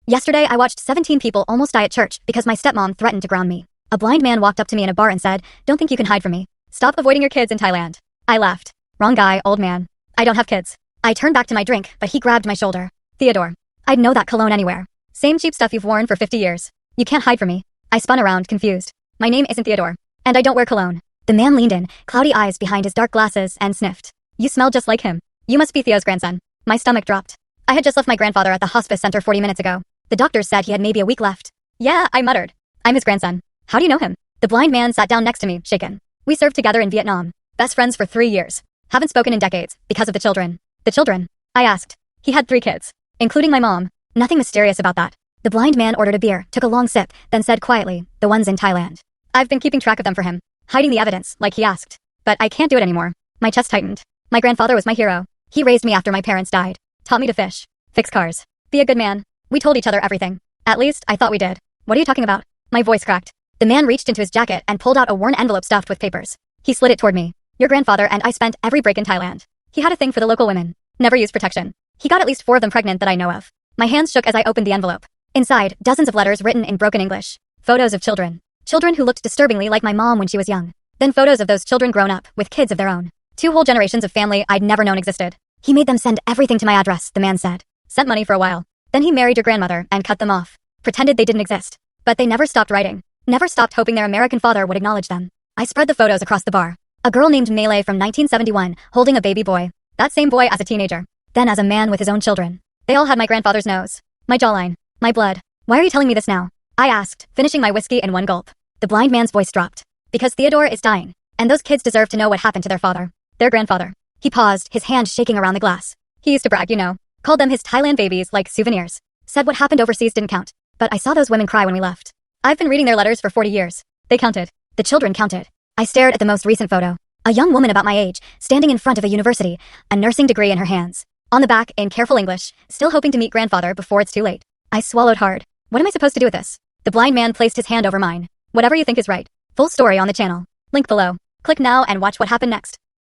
Yesterday, I watched 17 people almost die at church because my stepmom threatened to ground me. A blind man walked up to me in a bar and said, "Don't think you can hide from me. Stop avoiding your kids in Thailand." I laughed. Wrong guy, old man. I don't have kids. I turned back to my drink, but he grabbed my shoulder. "Theodore. I'd know that cologne anywhere. Same cheap stuff you've worn for 50 years. You can't hide from me." I spun around, confused. "My name isn't Theodore. And I don't wear cologne." The man leaned in, cloudy eyes behind his dark glasses, and sniffed. "You smell just like him. You must be Theo's grandson." My stomach dropped. I had just left my grandfather at the hospice center 40 minutes ago. The doctors said he had maybe a week left. "Yeah," I muttered. "I'm his grandson." "How do you know him?" The blind man sat down next to me, shaken. "We served together in Vietnam. Best friends for 3 years. Haven't spoken in decades, because of the children." "The children?" I asked. "He had 3 kids, including my mom. Nothing mysterious about that." The blind man ordered a beer, took a long sip, then said quietly, "The ones in Thailand. I've been keeping track of them for him, hiding the evidence, like he asked. But I can't do it anymore." My chest tightened. My grandfather was my hero. He raised me after my parents died. Taught me to fish, fix cars, be a good man. We told each other everything. At least, I thought we did. "What are you talking about?" My voice cracked. The man reached into his jacket and pulled out a worn envelope stuffed with papers. He slid it toward me. "Your grandfather and I spent every break in Thailand. He had a thing for the local women. Never used protection. He got at least 4 of them pregnant that I know of." My hands shook as I opened the envelope. Inside, dozens of letters written in broken English. Photos of children. Children who looked disturbingly like my mom when she was young. Then photos of those children grown up, with kids of their own. 2 whole generations of family I'd never known existed. "He made them send everything to my address," the man said. "Sent money for a while. Then he married your grandmother and cut them off. Pretended they didn't exist. But they never stopped writing. Never stopped hoping their American father would acknowledge them." I spread the photos across the bar. A girl named Melee from 1971, holding a baby boy. That same boy as a teenager. Then as a man with his own children. They all had my grandfather's nose. My jawline. My blood. "Why are you telling me this now?" I asked, finishing my whiskey in one gulp. The blind man's voice dropped. "Because Theodore is dying. And those kids deserve to know what happened to their father. Their grandfather." He paused, his hand shaking around the glass. He used to brag, you know. Called them his Thailand babies, like souvenirs. Said what happened overseas didn't count. But I saw those women cry when we left. I've been reading their letters for 40 years. They counted. The children counted. I stared at the most recent photo. A young woman about my age, standing in front of a university, a nursing degree in her hands. On the back, in careful English, still hoping to meet grandfather before it's too late. I swallowed hard. What am I supposed to do with this? The blind man placed his hand over mine. "Whatever you think is right." Full story on the channel. Link below. Click now and watch what happened next.